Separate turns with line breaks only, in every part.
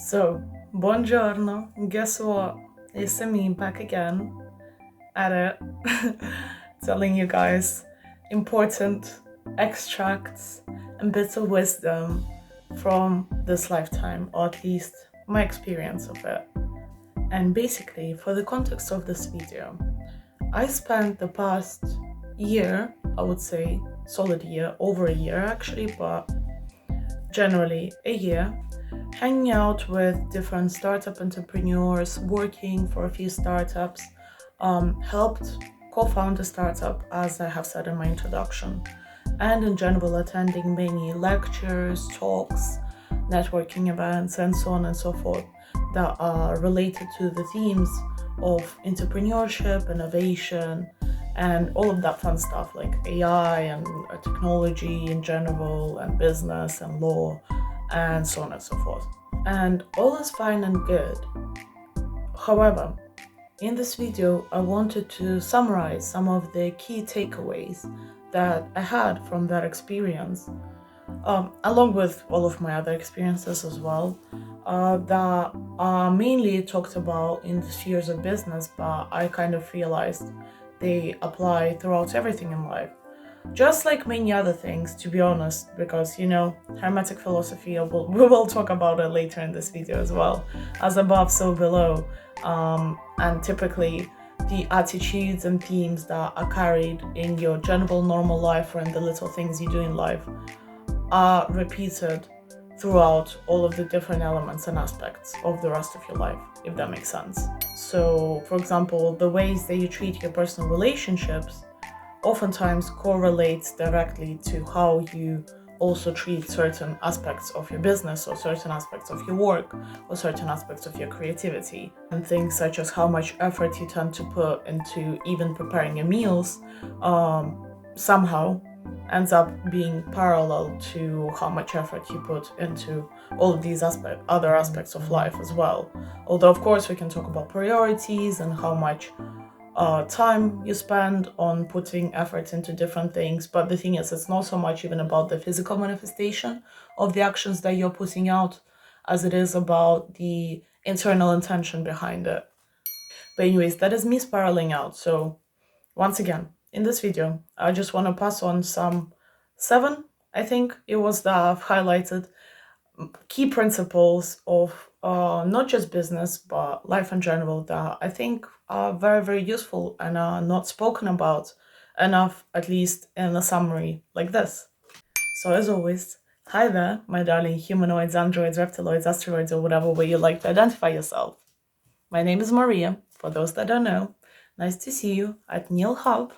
So, buongiorno. Guess what? It's me back again at it, telling you guys important extracts and bits of wisdom from this lifetime, or at least my experience of it. And basically, for the context of this video, I spent the past year, I would say solid year, over a year actually, but generally a year, hanging out with different startup entrepreneurs, working for a few startups, helped co-found a startup, as I have said in my introduction, and in general attending many lectures, talks, networking events, and so on and so forth that are related to the themes of entrepreneurship, innovation, and all of that fun stuff like AI and technology in general, and business and law, and so on and so forth. And all is fine and good. However, in this video, I wanted to summarize some of the key takeaways that I had from that experience, along with all of my other experiences as well, that are mainly talked about in the spheres of business, but I kind of realized they apply throughout everything in life. Just like many other things, to be honest, because, Hermetic philosophy, we will talk about it later in this video as well, as above, so below. And typically, the attitudes and themes that are carried in your general normal life or in the little things you do in life are repeated throughout all of the different elements and aspects of the rest of your life, if that makes sense. So, for example, the ways that you treat your personal relationships oftentimes correlates directly to how you also treat certain aspects of your business, or certain aspects of your work, or certain aspects of your creativity. And things such as how much effort you tend to put into even preparing your meals somehow ends up being parallel to how much effort you put into all of these other aspects of life as well. Although, of course, we can talk about priorities and how much time you spend on putting effort into different things, but the thing is, it's not so much even about the physical manifestation of the actions that you're putting out as it is about the internal intention behind it. But anyways, that is me spiraling out. So once again, in this video, I just want to pass on some 7, I think it was, that I've highlighted key principles of not just business, but life in general, that I think are very, very useful and are not spoken about enough, at least in a summary like this. So as always, hi there, my darling humanoids, androids, reptiloids, asteroids, or whatever way you like to identify yourself. My name is Maria, for those that don't know. Nice to see you at Neil Hub.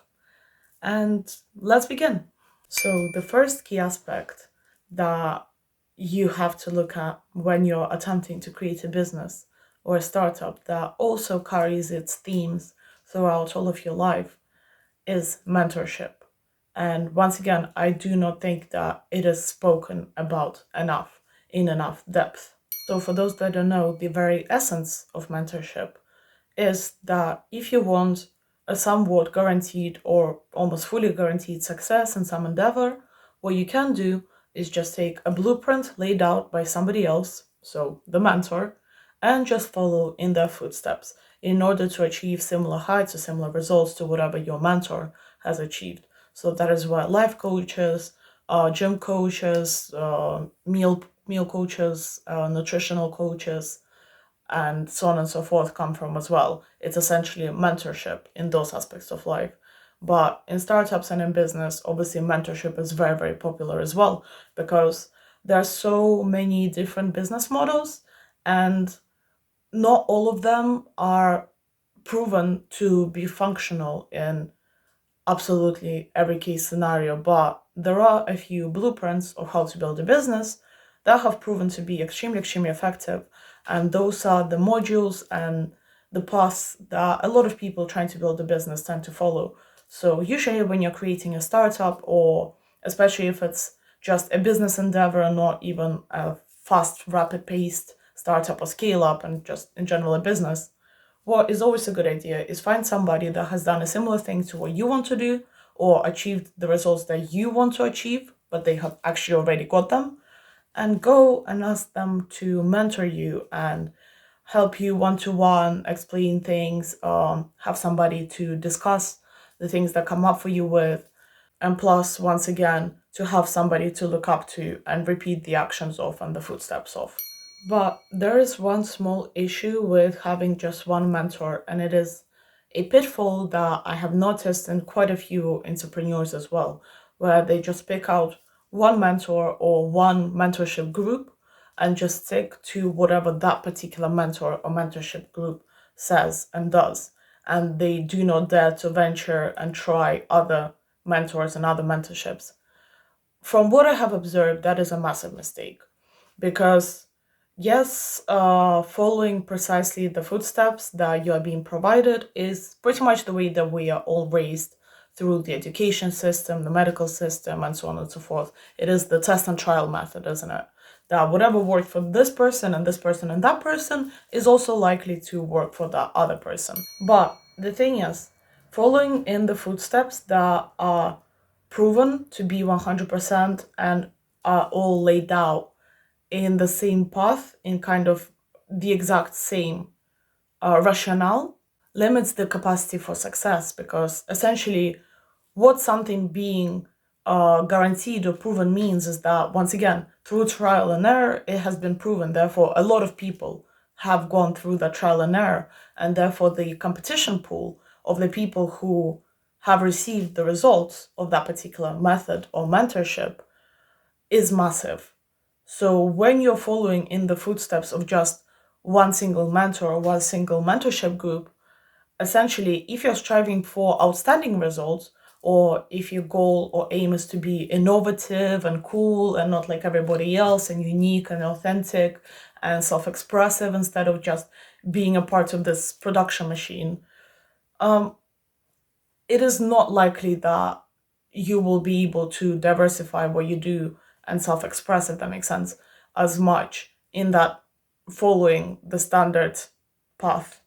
And let's begin. So the first key aspect that you have to look at when you're attempting to create a business or a startup that also carries its themes throughout all of your life is mentorship. And once again, I do not think that it is spoken about enough, in enough depth. So for those that don't know, the very essence of mentorship is that if you want a somewhat guaranteed or almost fully guaranteed success in some endeavor, what you can do is just take a blueprint laid out by somebody else, so the mentor, and just follow in their footsteps in order to achieve similar heights or similar results to whatever your mentor has achieved. So that is why life coaches, gym coaches, meal coaches, nutritional coaches, and so on and so forth come from as well. It's essentially mentorship in those aspects of life. But in startups and in business, obviously mentorship is very, very popular as well, because there are so many different business models, and not all of them are proven to be functional in absolutely every case scenario. But there are a few blueprints of how to build a business that have proven to be extremely, extremely effective. And those are the modules and the paths that a lot of people trying to build a business tend to follow. So usually when you're creating a startup, or especially if it's just a business endeavor and not even a fast, rapid-paced startup or scale-up, and just in general a business, what is always a good idea is find somebody that has done a similar thing to what you want to do, or achieved the results that you want to achieve, but they have actually already got them, and go and ask them to mentor you and help you one-to-one, explain things, have somebody to discuss the things that come up for you with, and plus, once again, to have somebody to look up to and repeat the actions of and the footsteps of. But there is one small issue with having just one mentor, and it is a pitfall that I have noticed in quite a few entrepreneurs as well, where they just pick out one mentor or one mentorship group and just stick to whatever that particular mentor or mentorship group says and does. And they do not dare to venture and try other mentors and other mentorships. From what I have observed, that is a massive mistake because yes, following precisely the footsteps that you are being provided is pretty much the way that we are all raised through the education system, the medical system, and so on and so forth. It is the test and trial method, isn't it? That whatever worked for this person and this person and that person is also likely to work for that other person. But the thing is, following in the footsteps that are proven to be 100% and are all laid out in the same path, in kind of the exact same rationale, limits the capacity for success because essentially what something being guaranteed or proven means is that, once again, through trial and error, it has been proven. Therefore, a lot of people have gone through that trial and error, and therefore the competition pool of the people who have received the results of that particular method or mentorship is massive. So when you're following in the footsteps of just one single mentor or one single mentorship group, essentially, if you're striving for outstanding results, or if your goal or aim is to be innovative and cool and not like everybody else and unique and authentic and self-expressive instead of just being a part of this production machine, it is not likely that you will be able to diversify what you do and self-express, if that makes sense, as much in that following the standard path.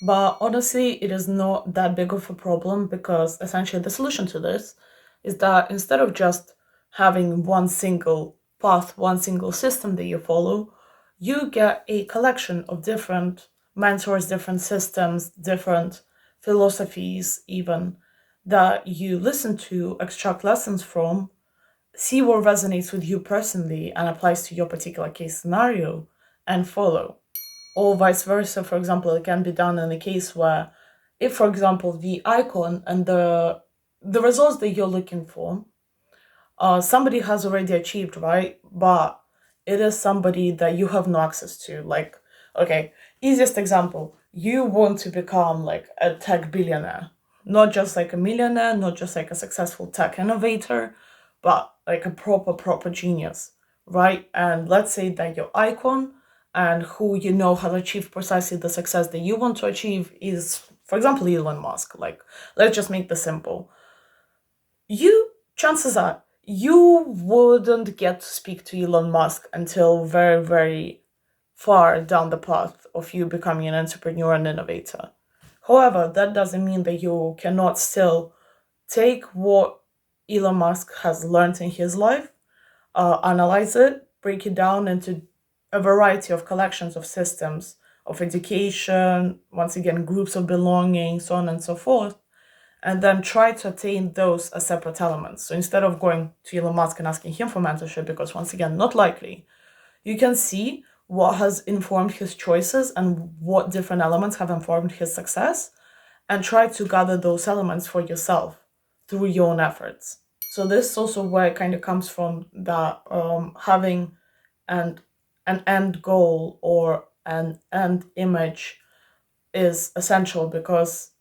But honestly, it is not that big of a problem because essentially the solution to this is that instead of just having one single path, one single system that you follow, you get a collection of different mentors, different systems, different philosophies, even that you listen to, extract lessons from, see what resonates with you personally and applies to your particular case scenario, and follow. Or vice versa, for example, it can be done in a case where, if, for example, the icon and the results that you're looking for, somebody has already achieved, right? But it is somebody that you have no access to. Like, okay, easiest example, you want to become like a tech billionaire, not just like a millionaire, not just like a successful tech innovator, but like a proper genius, right? And let's say that your icon and who you know has achieved precisely the success that you want to achieve is, for example, Elon Musk. Like, let's just make this simple. Chances are, you wouldn't get to speak to Elon Musk until very, very far down the path of you becoming an entrepreneur and innovator. However, that doesn't mean that you cannot still take what Elon Musk has learned in his life, analyze it, break it down into a variety of collections of systems of education, once again, groups of belonging, so on and so forth, and then try to attain those as separate elements. So instead of going to Elon Musk and asking him for mentorship, because once again, not likely, you can see what has informed his choices and what different elements have informed his success, and try to gather those elements for yourself through your own efforts. So this is also where it kind of comes from, that having an end goal or an end image is essential, because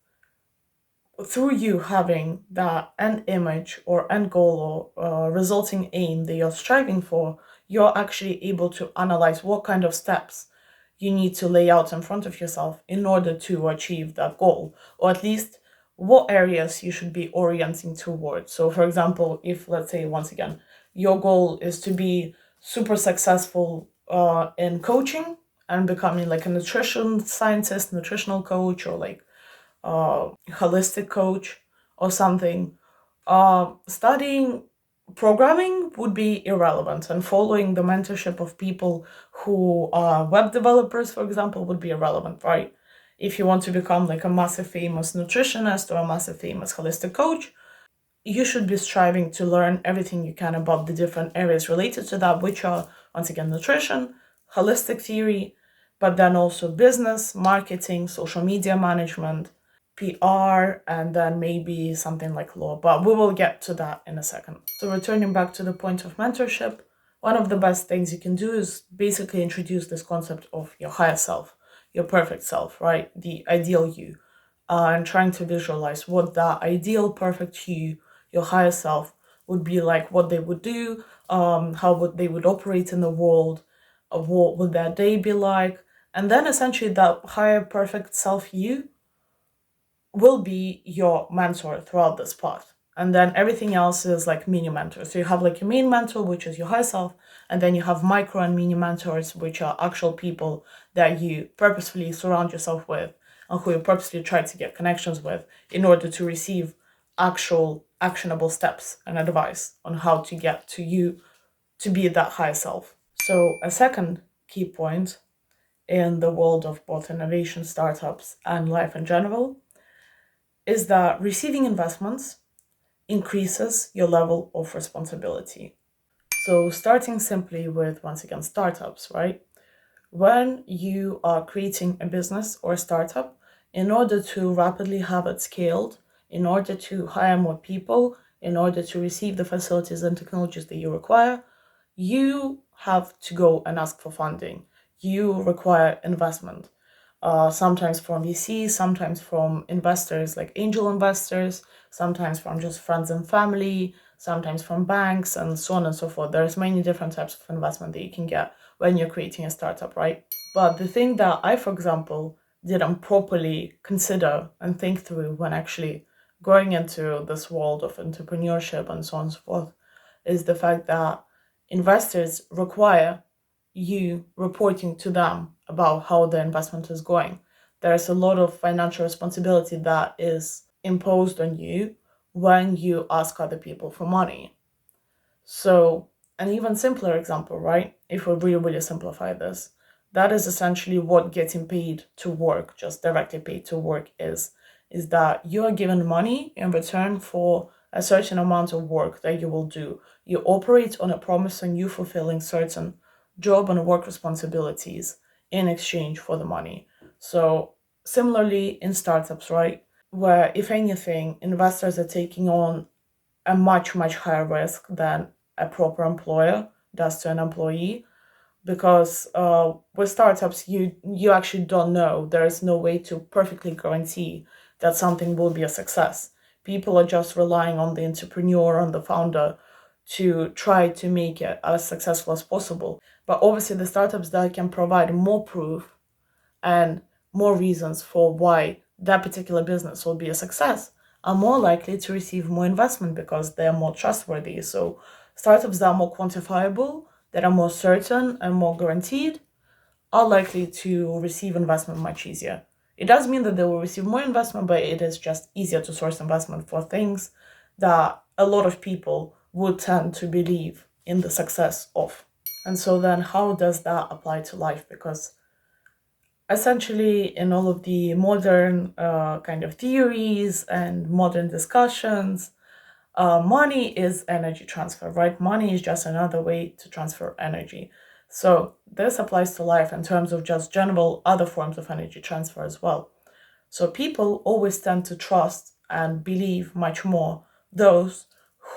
through you having that end image or end goal or resulting aim that you're striving for, you're actually able to analyze what kind of steps you need to lay out in front of yourself in order to achieve that goal, or at least what areas you should be orienting towards. So, for example, if, let's say, once again, your goal is to be super successful in coaching and becoming like a nutrition scientist, nutritional coach, or like holistic coach or something, studying programming would be irrelevant, and following the mentorship of people who are web developers, for example, would be irrelevant, right? If you want to become like a massive famous nutritionist or a massive famous holistic coach, you should be striving to learn everything you can about the different areas related to that, which are, once again, nutrition, holistic theory, but then also business, marketing, social media management, PR, and then maybe something like law. But we will get to that in a second. So, returning back to the point of mentorship, one of the best things you can do is basically introduce this concept of your higher self, your perfect self, right? The ideal you, and trying to visualize what that ideal perfect you, your higher self, would be like, what they would do, how would they would operate in the world, what would their day be like, and then essentially that higher perfect self you will be your mentor throughout this path. And then everything else is like mini mentors. So you have like your main mentor, which is your higher self, and then you have micro and mini mentors, which are actual people that you purposefully surround yourself with and who you purposely try to get connections with in order to receive actual actionable steps and advice on how to get to you to be that higher self. So a second key point in the world of both innovation startups and life in general is that receiving investments increases your level of responsibility. So, starting simply with, once again, startups, right? When you are creating a business or a startup, in order to rapidly have it scaled, in order to hire more people, in order to receive the facilities and technologies that you require, you have to go and ask for funding. You require investment, sometimes from VCs, sometimes from investors like angel investors, sometimes from just friends and family, sometimes from banks, and so on and so forth. There's many different types of investment that you can get when you're creating a startup, right? But the thing that I, for example, didn't properly consider and think through when actually going into this world of entrepreneurship and so on and so forth is the fact that investors require you reporting to them about how the investment is going. There's a lot of financial responsibility that is imposed on you when you ask other people for money. So, an even simpler example, right? If we really, really simplify this, that is essentially what getting paid to work, just directly paid to work is that you are given money in return for a certain amount of work that you will do. You operate on a promise on you fulfilling certain job and work responsibilities in exchange for the money. So, similarly in startups, right? Where, if anything, investors are taking on a much, much higher risk than a proper employer does to an employee, because with startups you actually don't know. There is no way to perfectly guarantee that something will be a success. People are just relying on the entrepreneur, on the founder, to try to make it as successful as possible. But obviously the startups that can provide more proof and more reasons for why that particular business will be a success are more likely to receive more investment because they're more trustworthy. So startups that are more quantifiable, that are more certain and more guaranteed, are likely to receive investment much easier. It does mean that they will receive more investment, but it is just easier to source investment for things that a lot of people would tend to believe in the success of. And so then how does that apply to life? Because essentially in all of the modern kind of theories and modern discussions, money is energy transfer, right? Money is just another way to transfer energy. So this applies to life in terms of just general other forms of energy transfer as well. So people always tend to trust and believe much more those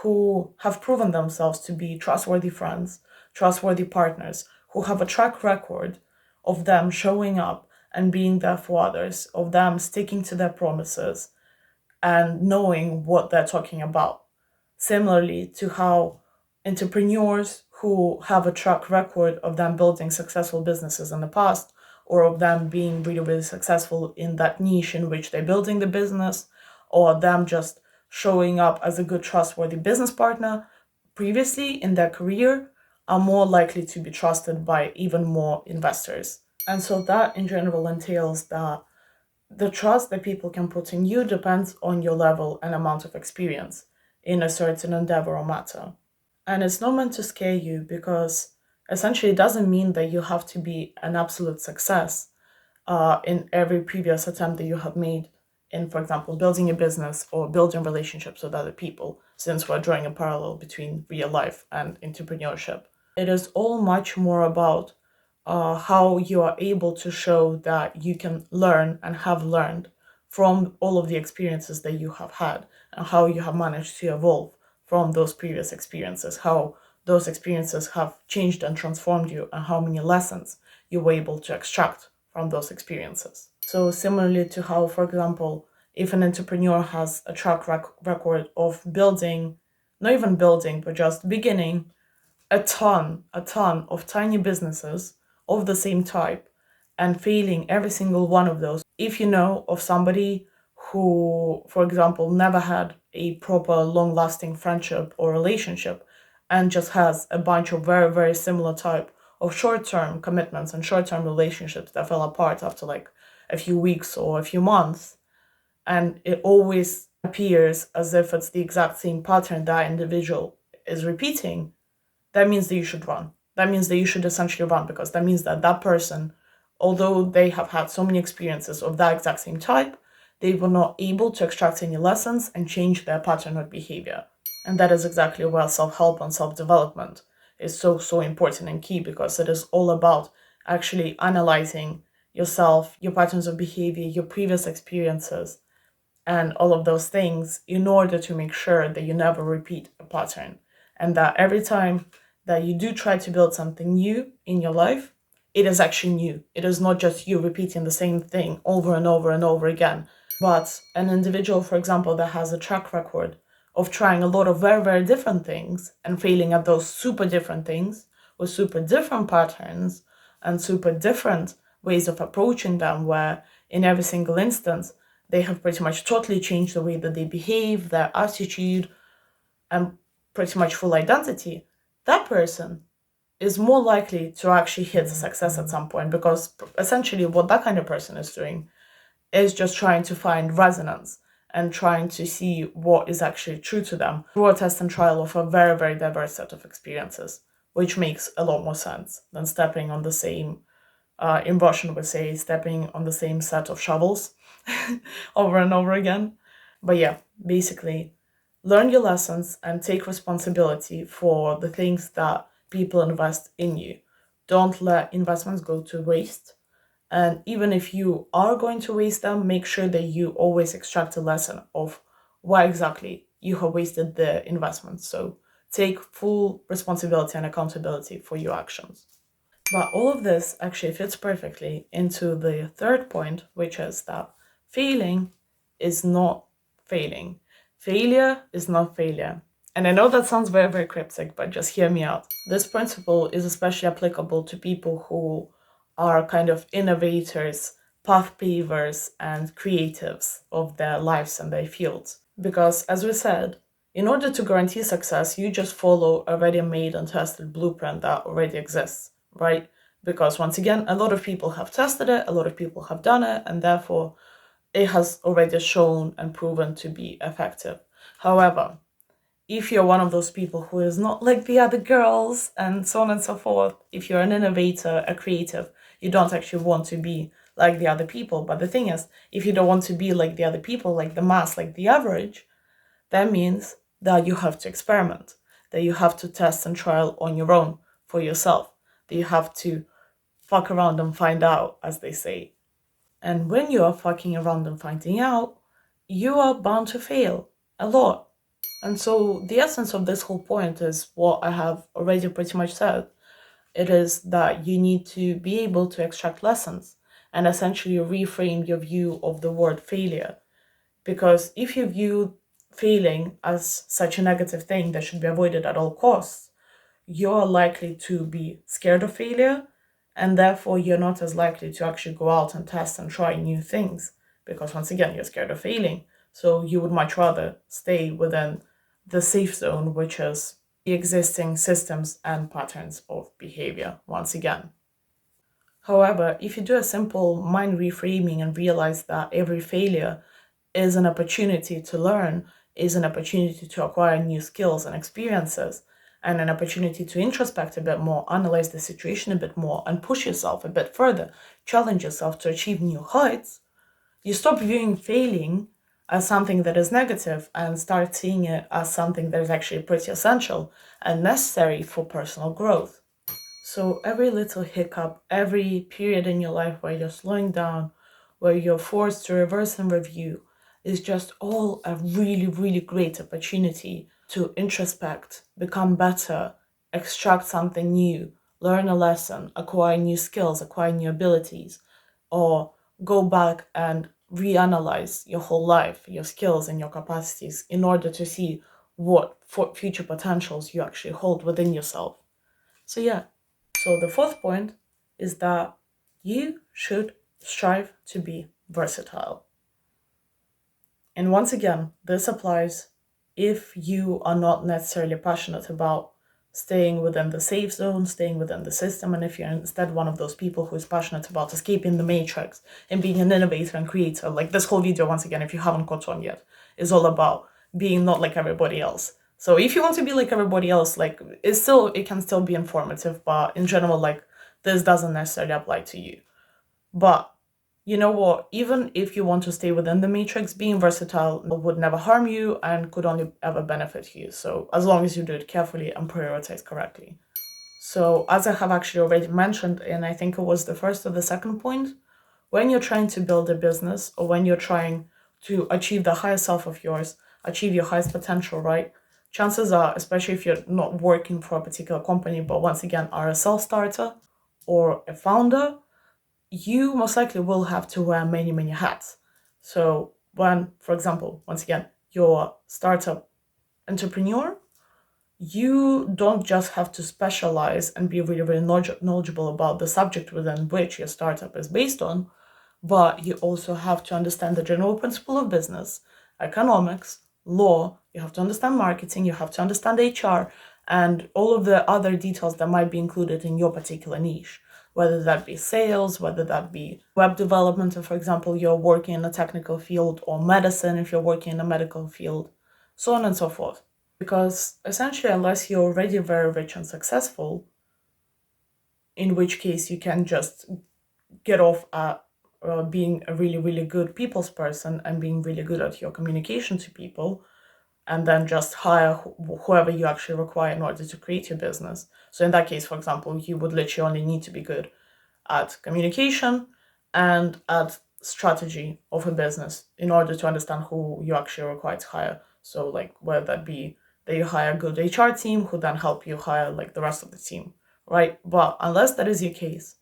who have proven themselves to be trustworthy friends, trustworthy partners, who have a track record of them showing up and being there for others, of them sticking to their promises and knowing what they're talking about. Similarly to how entrepreneurs who have a track record of them building successful businesses in the past, or of them being really, really successful in that niche in which they're building the business, or them just showing up as a good, trustworthy business partner previously in their career, are more likely to be trusted by even more investors. And so that in general entails that the trust that people can put in you depends on your level and amount of experience in a certain endeavor or matter. And it's not meant to scare you because essentially it doesn't mean that you have to be an absolute success in every previous attempt that you have made in, for example, building a business or building relationships with other people, since we're drawing a parallel between real life and entrepreneurship. It is all much more about how you are able to show that you can learn and have learned from all of the experiences that you have had and how you have managed to evolve from those previous experiences, how those experiences have changed and transformed you, and how many lessons you were able to extract from those experiences. So, similarly to how, for example, if an entrepreneur has a record of building, not even building, but just beginning a ton of tiny businesses of the same type and failing every single one of those. If you know of somebody who, for example, never had a proper long lasting friendship or relationship and just has a bunch of very, very similar type of short term commitments and short term relationships that fell apart after like a few weeks or a few months, and it always appears as if it's the exact same pattern that individual is repeating, that means that you should run. That means that you should essentially run, because that means that that person, although they have had so many experiences of that exact same type, they were not able to extract any lessons and change their pattern of behavior. And that is exactly where self-help and self-development is so, so important and key, because it is all about actually analyzing yourself, your patterns of behavior, your previous experiences, and all of those things in order to make sure that you never repeat a pattern, and that every time that you do try to build something new in your life, it is actually new. It is not just you repeating the same thing over and over and over again, but an individual, for example, that has a track record of trying a lot of very, very different things and failing at those super different things with super different patterns and super different ways of approaching them, where in every single instance, they have pretty much totally changed the way that they behave, their attitude, and pretty much full identity. That person is more likely to actually hit success at some point, because essentially what that kind of person is doing is just trying to find resonance and trying to see what is actually true to them through a test and trial of a very, very diverse set of experiences, which makes a lot more sense than stepping on the same, in Russian we say, stepping on the same set of shovels over and over again. But yeah, basically, learn your lessons and take responsibility for the things that people invest in you. Don't let investments go to waste. And even if you are going to waste them, make sure that you always extract a lesson of why exactly you have wasted the investment. So take full responsibility and accountability for your actions. But all of this actually fits perfectly into the third point, which is that failing is not failing. Failure is not failure. And I know that sounds very, very cryptic, but just hear me out. This principle is especially applicable to people who are kind of innovators, path pavers, and creatives of their lives and their fields. Because, as we said, in order to guarantee success, you just follow a ready made and tested blueprint that already exists, right? Because once again, a lot of people have tested it, a lot of people have done it, and therefore it has already shown and proven to be effective. However, if you're one of those people who is not like the other girls and so on and so forth, if you're an innovator, a creative, you don't actually want to be like the other people. But the thing is, if you don't want to be like the other people, like the mass, like the average, that means that you have to experiment, that you have to test and trial on your own for yourself, that you have to fuck around and find out, as they say. And when you are fucking around and finding out, you are bound to fail a lot. And so the essence of this whole point is what I have already pretty much said. It is that you need to be able to extract lessons and essentially reframe your view of the word failure. Because if you view failing as such a negative thing that should be avoided at all costs, you're likely to be scared of failure, and therefore you're not as likely to actually go out and test and try new things, because once again, you're scared of failing. So you would much rather stay within the safe zone, which is the existing systems and patterns of behavior, once again. However, if you do a simple mind reframing and realize that every failure is an opportunity to learn, is an opportunity to acquire new skills and experiences, and an opportunity to introspect a bit more, analyze the situation a bit more, and push yourself a bit further, challenge yourself to achieve new heights, you stop viewing failing as something that is negative and start seeing it as something that is actually pretty essential and necessary for personal growth. So every little hiccup, every period in your life where you're slowing down, where you're forced to reverse and review, is just all a really, really great opportunity to introspect, become better, extract something new, learn a lesson, acquire new skills, acquire new abilities, or go back and reanalyze your whole life, your skills and your capacities in order to see what future potentials you actually hold within yourself. So yeah, so the fourth point is that you should strive to be versatile. And once again, this applies if you are not necessarily passionate about staying within the safe zone, staying within the system, and if you're instead one of those people who is passionate about escaping the matrix and being an innovator and creator. Like this whole video, once again, if you haven't caught on yet, is all about being not like everybody else. So if you want to be like everybody else, like it can still be informative, but in general, like this doesn't necessarily apply to you. But you know what? Even if you want to stay within the matrix, being versatile would never harm you and could only ever benefit you. So as long as you do it carefully and prioritize correctly. So as I have actually already mentioned, and I think it was the first or the second point, when you're trying to build a business or when you're trying to achieve the highest self of yours, achieve your highest potential, right? Chances are, especially if you're not working for a particular company, but once again are a self-starter or a founder, you most likely will have to wear many, many hats. So when, for example, once again, you're a startup entrepreneur, you don't just have to specialize and be really, really knowledgeable about the subject within which your startup is based on, but you also have to understand the general principle of business, economics, law, you have to understand marketing, you have to understand HR, and all of the other details that might be included in your particular niche, whether that be sales, whether that be web development, if, for example, you're working in a technical field, or medicine if you're working in a medical field, so on and so forth. Because essentially, unless you're already very rich and successful, in which case you can just get off at being a really, really good people's person and being really good at your communication to people, and then just hire whoever you actually require in order to create your business. So in that case, for example, you would literally only need to be good at communication and at strategy of a business in order to understand who you actually require to hire. So like whether that be that you hire a good HR team who then help you hire like the rest of the team, right? But unless that is your case,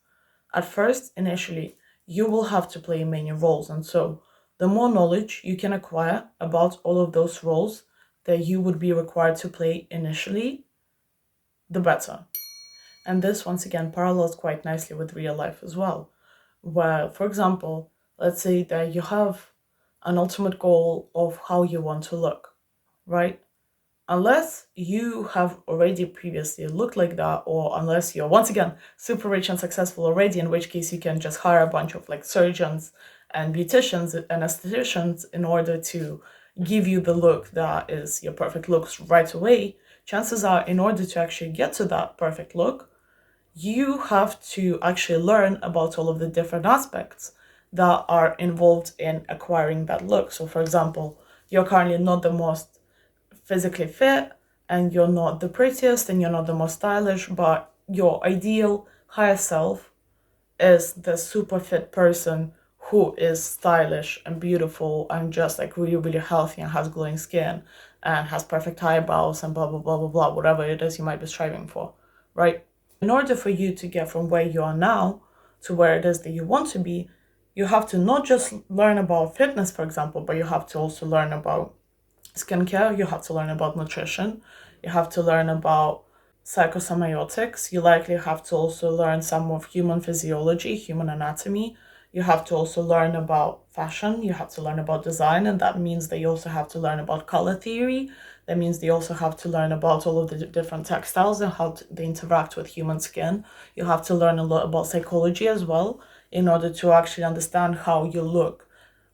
at first, initially, you will have to play many roles. And so the more knowledge you can acquire about all of those roles that you would be required to play initially, the better. And this, once again, parallels quite nicely with real life as well. Where, for example, let's say that you have an ultimate goal of how you want to look, right? Unless you have already previously looked like that, or unless you're, once again, super rich and successful already, in which case you can just hire a bunch of like surgeons and beauticians and estheticians in order to give you the look that is your perfect looks right away, chances are in order to actually get to that perfect look, you have to actually learn about all of the different aspects that are involved in acquiring that look. So for example, you're currently not the most physically fit and you're not the prettiest and you're not the most stylish, but your ideal higher self is the super fit person who is stylish and beautiful and just like really, really healthy and has glowing skin and has perfect eyebrows and blah, blah, blah, blah, blah, whatever it is you might be striving for, right? In order for you to get from where you are now to where it is that you want to be, you have to not just learn about fitness, for example, but you have to also learn about skincare, you have to learn about nutrition, you have to learn about psychosemiotics, you likely have to also learn some of human physiology, human anatomy, you have to also learn about fashion, you have to learn about design, and that means that you also have to learn about color theory, that means they also have to learn about all of the different textiles and how they interact with human skin. You have to learn a lot about psychology as well in order to actually understand how you look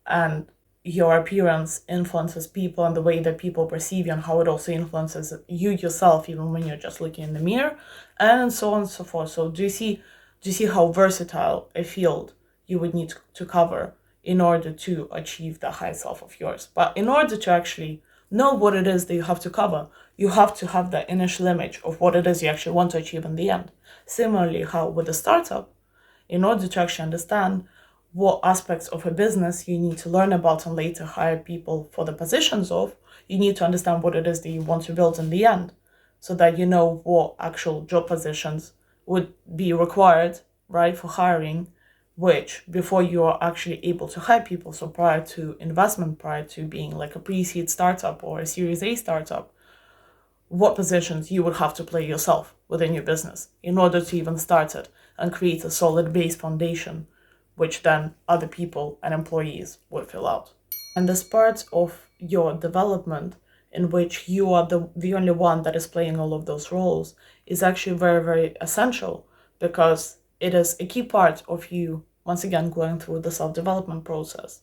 and your appearance influences people and the way that people perceive you, and how it also influences you yourself, even when you're just looking in the mirror, and so on and so forth. So do you see how versatile a field you would need to cover in order to achieve the high self of yours? But in order to actually know what it is that you have to cover, you have to have the initial image of what it is you actually want to achieve in the end. Similarly, how with a startup, in order to actually understand what aspects of a business you need to learn about and later hire people for the positions of, you need to understand what it is that you want to build in the end, so that you know what actual job positions would be required, right, for hiring, which before you are actually able to hire people, so prior to investment, prior to being like a pre-seed startup or a Series A startup, what positions you would have to play yourself within your business in order to even start it and create a solid base foundation, which then other people and employees would fill out. And this part of your development in which you are the only one that is playing all of those roles is actually very, very essential, because it is a key part of you, once again, going through the self-development process.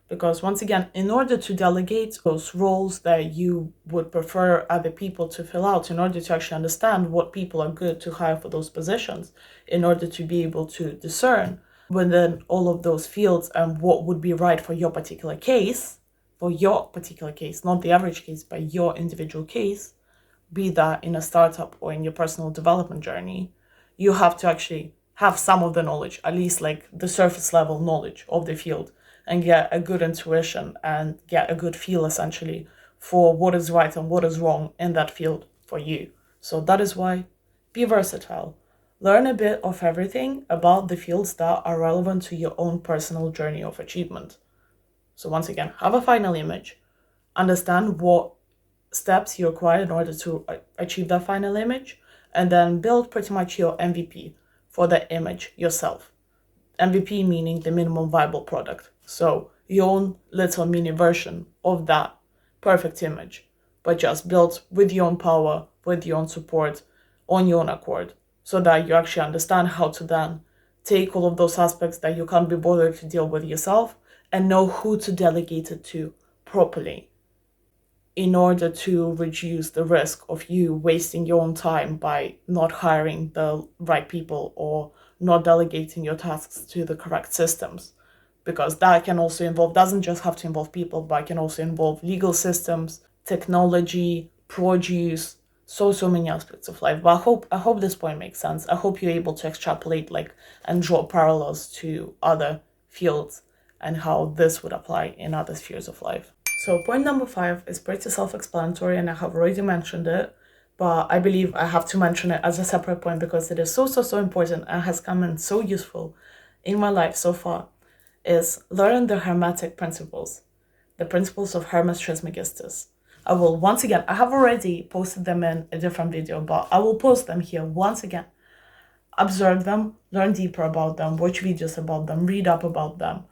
Because once again, in order to delegate those roles that you would prefer other people to fill out, in order to actually understand what people are good to hire for those positions, in order to be able to discern within all of those fields and what would be right for your particular case, not the average case, but your individual case, be that in a startup or in your personal development journey, you have to actually have some of the knowledge, at least like the surface level knowledge of the field, and get a good intuition and get a good feel essentially for what is right and what is wrong in that field for you. So that is why be versatile. Learn a bit of everything about the fields that are relevant to your own personal journey of achievement. So once again, have a final image, understand what steps you require in order to achieve that final image, and then build pretty much your MVP for the image yourself. MVP meaning the minimum viable product. So your own little mini version of that perfect image, but just built with your own power, with your own support, on your own accord, so that you actually understand how to then take all of those aspects that you can't be bothered to deal with yourself and know who to delegate it to properly, in order to reduce the risk of you wasting your own time by not hiring the right people or not delegating your tasks to the correct systems. Because that can also involve, doesn't just have to involve people, but can also involve legal systems, technology, produce, so many aspects of life. But I hope this point makes sense. I hope you're able to extrapolate and draw parallels to other fields and how this would apply in other spheres of life. So point number 5 is pretty self-explanatory, and I have already mentioned it, but I believe I have to mention it as a separate point because it is so important and has come in so useful in my life so far, is learn the Hermetic principles, the principles of Hermes Trismegistus. I will, once again, I have already posted them in a different video, but I will post them here once again. Observe them, learn deeper about them, watch videos about them, read up about them,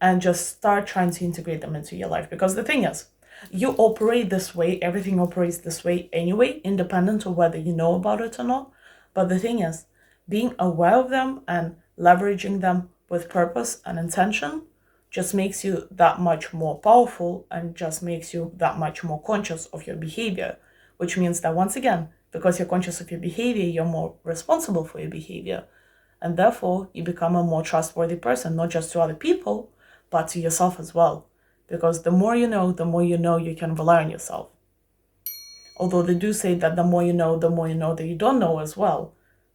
and just start trying to integrate them into your life. Because the thing is, you operate this way, everything operates this way anyway, independent of whether you know about it or not. But the thing is, being aware of them and leveraging them with purpose and intention just makes you that much more powerful and just makes you that much more conscious of your behavior, which means that once again, because you're conscious of your behavior, you're more responsible for your behavior. And therefore, you become a more trustworthy person, not just to other people, but to yourself as well. Because the more you know you can rely on yourself. Although they do say that the more you know that you don't know as well.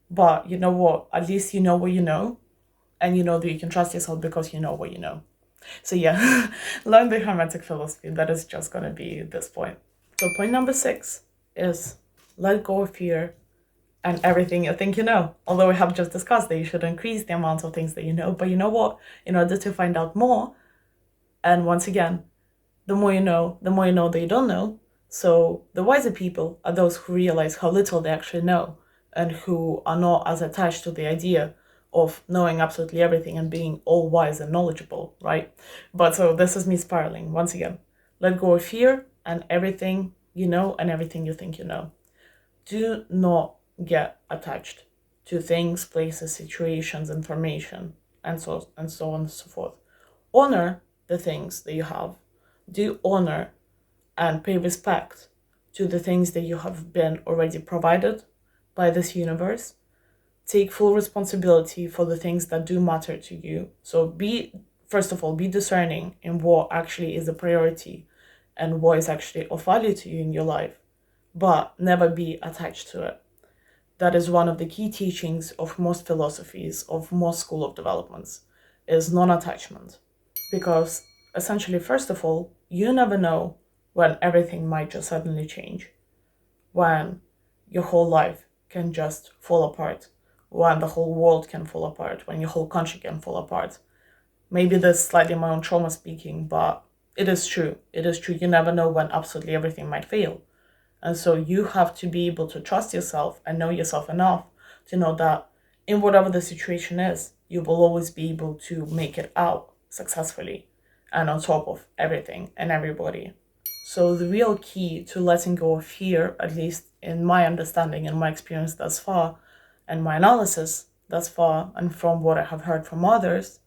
But you know what? At least you know what you know. And you know that you can trust yourself because you know what you know. So yeah, learn the Hermetic philosophy. That is just going to be this point. So point number 6 is let go of fear and everything you think you know. Although we have just discussed that you should increase the amount of things that you know. But you know what? In order to find out more, and once again, the more you know that you don't know. So the wiser people are those who realize how little they actually know and who are not as attached to the idea of knowing absolutely everything and being all wise and knowledgeable, right? But so this is me spiraling. Once again, let go of fear and everything you know and everything you think you know. Do not get attached to things, places, situations, information, and so on and so forth. Honor the things that you have. Do honor and pay respect to the things that you have been already provided by this universe. Take full responsibility for the things that do matter to you. So first of all, be discerning in what actually is a priority and what is actually of value to you in your life, but never be attached to it. That is one of the key teachings of most philosophies, of most school of developments, is non-attachment. Because essentially, first of all, you never know when everything might just suddenly change, when your whole life can just fall apart, when the whole world can fall apart, when your whole country can fall apart. Maybe this is slightly my own trauma speaking, but it is true. It is true. You never know when absolutely everything might fail. And so you have to be able to trust yourself and know yourself enough to know that in whatever the situation is, you will always be able to make it out successfully and on top of everything and everybody. So the real key to letting go of fear, at least in my understanding and my experience thus far, and my analysis thus far, and from what I have heard from others,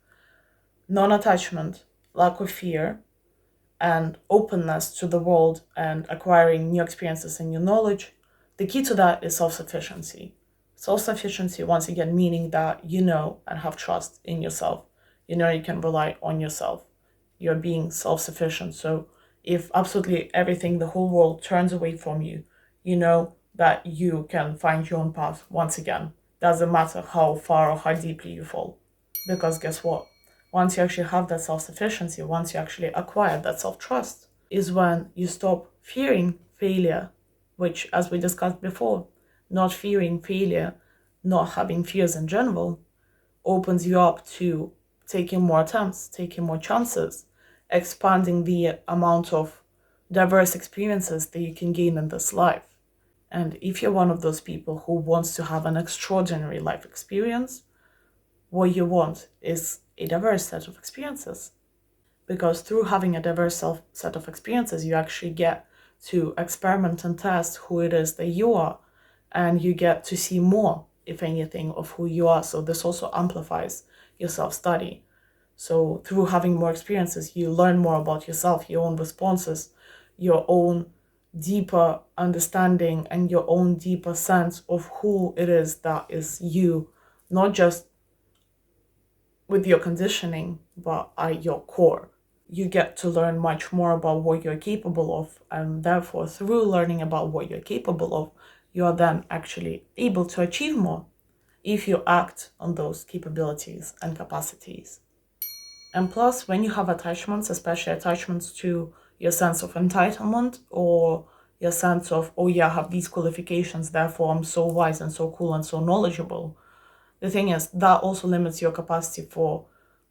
non-attachment, lack of fear, and openness to the world and acquiring new experiences and new knowledge, the key to that is self-sufficiency. Self-sufficiency, once again, meaning that you know and have trust in yourself. You know you can rely on yourself. You're being self-sufficient. So if absolutely everything, the whole world turns away from you, you know that you can find your own path once again. Doesn't matter how far or how deeply you fall. Because guess what? Once you actually have that self-sufficiency, once you actually acquire that self-trust, is when you stop fearing failure, which, as we discussed before, not fearing failure, not having fears in general, opens you up to taking more attempts, taking more chances, expanding the amount of diverse experiences that you can gain in this life. And if you're one of those people who wants to have an extraordinary life experience, what you want is a diverse set of experiences. Because through having a diverse set of experiences, you actually get to experiment and test who it is that you are, and you get to see more, if anything, of who you are. So this also amplifies your self-study. So through having more experiences, you learn more about yourself, your own responses, your own deeper understanding, and your own deeper sense of who it is that is you, not just with your conditioning, but at your core. You get to learn much more about what you're capable of, and therefore, through learning about what you're capable of, you are then actually able to achieve more if you act on those capabilities and capacities. And plus, when you have attachments, especially attachments to your sense of entitlement or your sense of, oh yeah, I have these qualifications, therefore I'm so wise and so cool and so knowledgeable, the thing is, that also limits your capacity for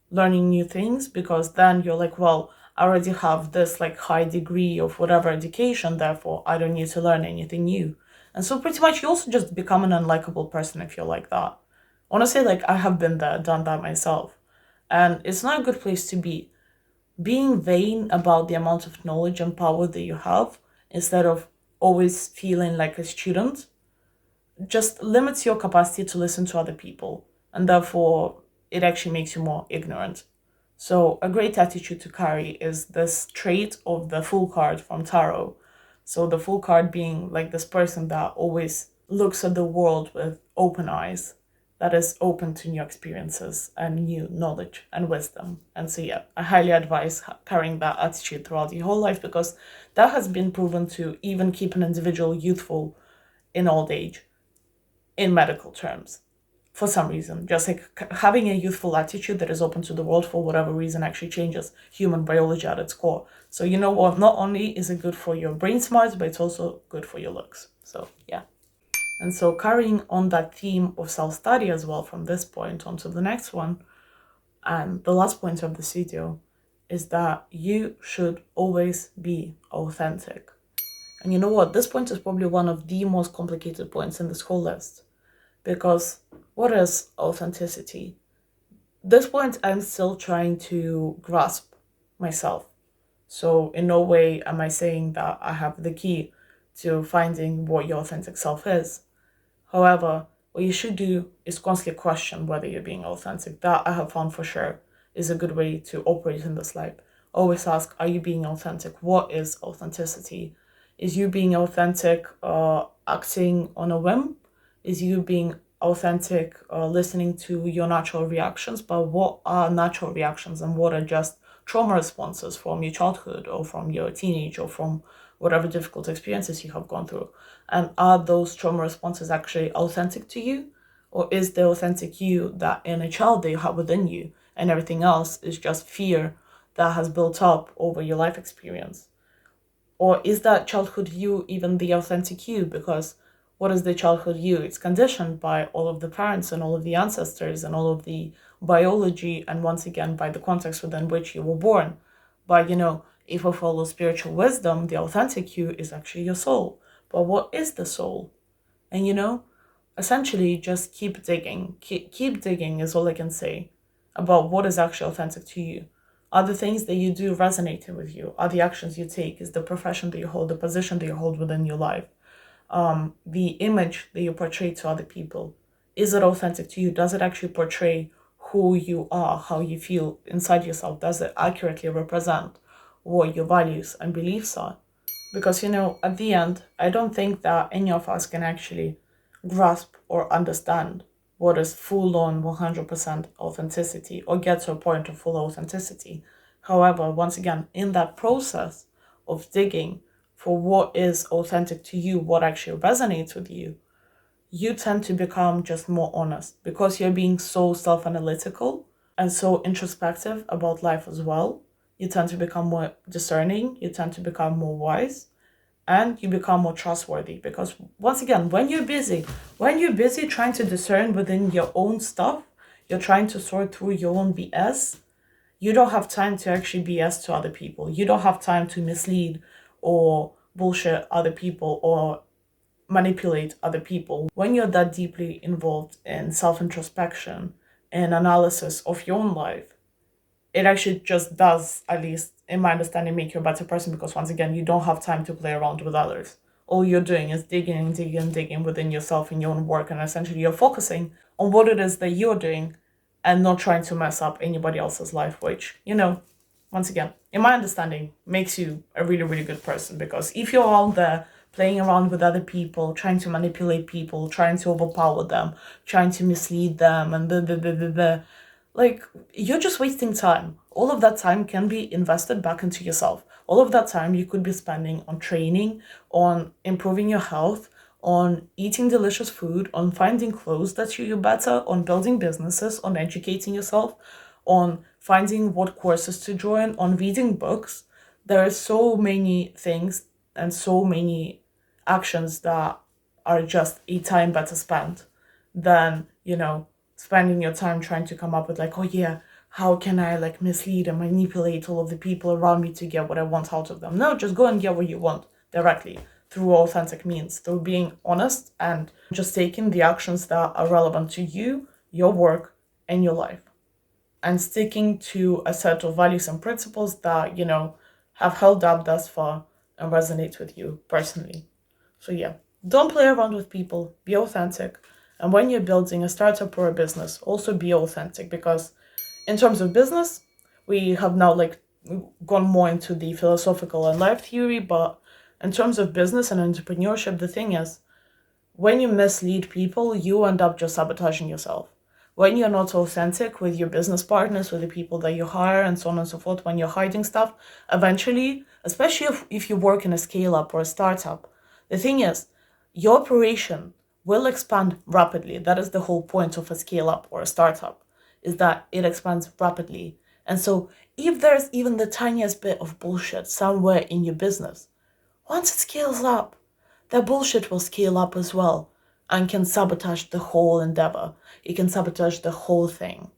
learning new things, because then you're like, well, I already have this like high degree of whatever education, therefore I don't need to learn anything new. And so pretty much you also just become an unlikable person if you're like that. Honestly, like I have been there, done that myself. And it's not a good place to be. Being vain about the amount of knowledge and power that you have, instead of always feeling like a student, just limits your capacity to listen to other people, and therefore it actually makes you more ignorant. So a great attitude to carry is this trait of the Fool card from Tarot. So the Fool card being like this person that always looks at the world with open eyes, that is open to new experiences and new knowledge and wisdom. And so yeah, I highly advise carrying that attitude throughout your whole life, because that has been proven to even keep an individual youthful in old age, in medical terms, for some reason. Just like having a youthful attitude that is open to the world for whatever reason actually changes human biology at its core. So you know what, not only is it good for your brain smarts, but it's also good for your looks. So yeah. And so carrying on that theme of self-study as well from this point on to the next one, and the last point of this video, is that you should always be authentic. And you know what, this point is probably one of the most complicated points in this whole list. Because what is authenticity? This point I'm still trying to grasp myself. So in no way am I saying that I have the key to finding what your authentic self is. However, what you should do is constantly question whether you're being authentic. That I have found for sure is a good way to operate in this life. always ask, are you being authentic? What is authenticity? Is you being authentic acting on a whim? Is you being authentic listening to your natural reactions? But what are natural reactions and what are just trauma responses from your childhood or from your teenage or from whatever difficult experiences you have gone through? And are those trauma responses actually authentic to you? Or is the authentic you that inner child that you have within you and everything else is just fear that has built up over your life experience? Or is that childhood you even the authentic you? Because what is the childhood you? It's conditioned by all of the parents and all of the ancestors and all of the biology, and once again, by the context within which you were born. But if we follow spiritual wisdom, the authentic you is actually your soul. But what is the soul? And essentially just keep digging. Keep digging is all I can say about what is actually authentic to you. Are the things that you do resonating with you? Are the actions you take? Is the profession that you hold, the position that you hold within your life, the image that you portray to other people? Is it authentic to you? Does it actually portray who you are, how you feel inside yourself? Does it accurately represent what your values and beliefs are? Because, at the end, I don't think that any of us can actually grasp or understand what is full on 100% authenticity or get to a point of full authenticity. However, once again, in that process of digging for what is authentic to you, what actually resonates with you, you tend to become just more honest because you're being so self analytical and so introspective about life as well. You tend to become more discerning, you tend to become more wise, and you become more trustworthy because once again, when you're busy trying to discern within your own stuff, you're trying to sort through your own BS, you don't have time to actually BS to other people. You don't have time to mislead or bullshit other people or manipulate other people. When you're that deeply involved in self-introspection and analysis of your own life, it actually just does, at least in my understanding, make you a better person because once again, you don't have time to play around with others. All you're doing is digging within yourself in your own work, and essentially you're focusing on what it is that you're doing and not trying to mess up anybody else's life, which, once again, in my understanding, makes you a really, really good person. Because if you're out there playing around with other people, trying to manipulate people, trying to overpower them, trying to mislead them, and like, you're just wasting time. All of that time can be invested back into yourself. All of that time you could be spending on training, on improving your health, on eating delicious food, on finding clothes that suit you better, on building businesses, on educating yourself, on finding what courses to join, on reading books. There are so many things and so many actions that are just a time better spent than, spending your time trying to come up with like, oh yeah, how can I like mislead and manipulate all of the people around me to get what I want out of them? No, just go and get what you want directly through authentic means, through being honest and just taking the actions that are relevant to you, your work, and your life. And sticking to a set of values and principles that, have held up thus far and resonate with you personally. So yeah, don't play around with people, be authentic. And when you're building a startup or a business, also be authentic because in terms of business, we have now like gone more into the philosophical and life theory, but in terms of business and entrepreneurship, the thing is, when you mislead people, you end up just sabotaging yourself. When you're not authentic with your business partners, with the people that you hire, and so on and so forth, when you're hiding stuff, eventually, especially if you work in a scale up or a startup, the thing is, your operation will expand rapidly. That is the whole point of a scale up or a startup, is that it expands rapidly. And so if there's even the tiniest bit of bullshit somewhere in your business, once it scales up, that bullshit will scale up as well and can sabotage the whole endeavor. It can sabotage the whole thing.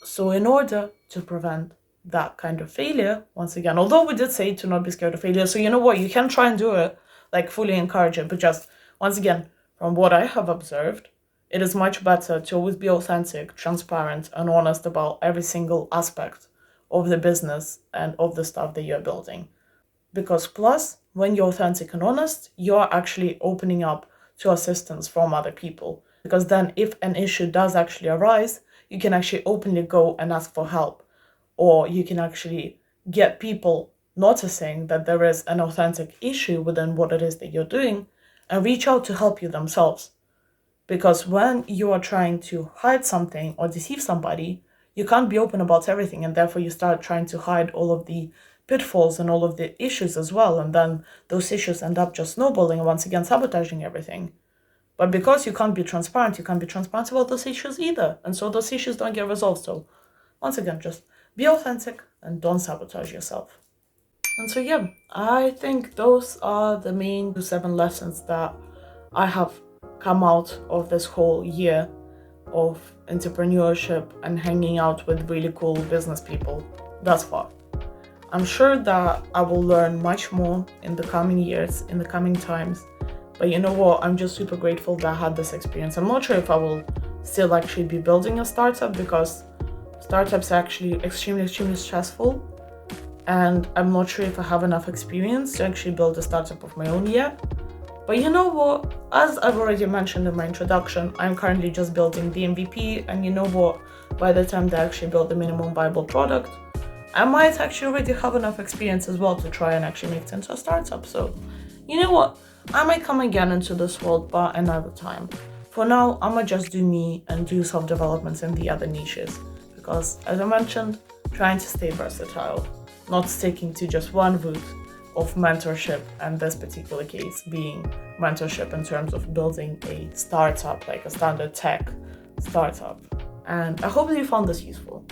So in order to prevent that kind of failure, once again, although we did say to not be scared of failure, so you know what, you can try and do it, like fully encourage it, but just, once again, from what I have observed, it is much better to always be authentic, transparent, and honest about every single aspect of the business and of the stuff that you're building. Because plus, when you're authentic and honest, you're actually opening up to assistance from other people. Because then if an issue does actually arise, you can actually openly go and ask for help. Or you can actually get people noticing that there is an authentic issue within what it is that you're doing and reach out to help you themselves. Because when you are trying to hide something or deceive somebody, you can't be open about everything, and therefore you start trying to hide all of the pitfalls and all of the issues as well, and then those issues end up just snowballing and once again sabotaging everything. But because you can't be transparent about those issues either, and so those issues don't get resolved. So once again, just be authentic and don't sabotage yourself. And so yeah, I think those are the main 7 lessons that I have come out of this whole year of entrepreneurship and hanging out with really cool business people thus far. I'm sure that I will learn much more in the coming years, in the coming times. But you know what? I'm just super grateful that I had this experience. I'm not sure if I will still actually be building a startup, because startups are actually extremely stressful. And I'm not sure if I have enough experience to actually build a startup of my own yet. But you know what? As I've already mentioned in my introduction, I'm currently just building the MVP. And you know what? By the time they actually build the minimum viable product, I might actually already have enough experience as well to try and actually make it into a startup. So, you know what? I might come again into this world, but another time. For now, I'ma just do me and do self-development in the other niches. Because, as I mentioned, trying to stay versatile, not sticking to just one route of mentorship, and this particular case being mentorship in terms of building a startup, like a standard tech startup. And I hope that you found this useful.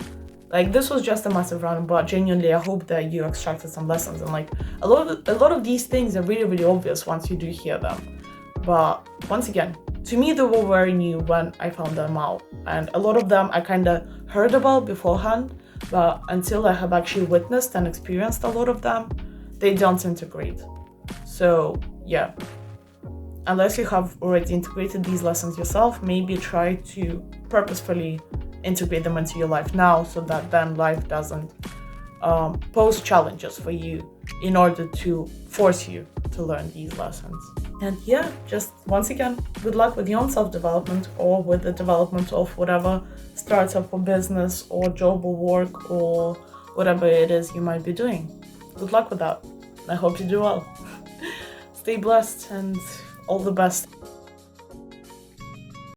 Like, this was just a massive round, but genuinely, I hope that you extracted some lessons. And like, a lot of these things are really, really obvious once you do hear them. But once again, to me, they were very new when I found them out. And a lot of them I kind of heard about beforehand, but until I have actually witnessed and experienced a lot of them, they don't integrate. So yeah, unless you have already integrated these lessons yourself, maybe try to purposefully integrate them into your life now, so that then life doesn't pose challenges for you in order to force you to learn these lessons. And yeah, just once again, good luck with your own self-development, or with the development of whatever startup or business or job or work or whatever it is you might be doing. Good luck with that. I hope you do well. Stay blessed and all the best.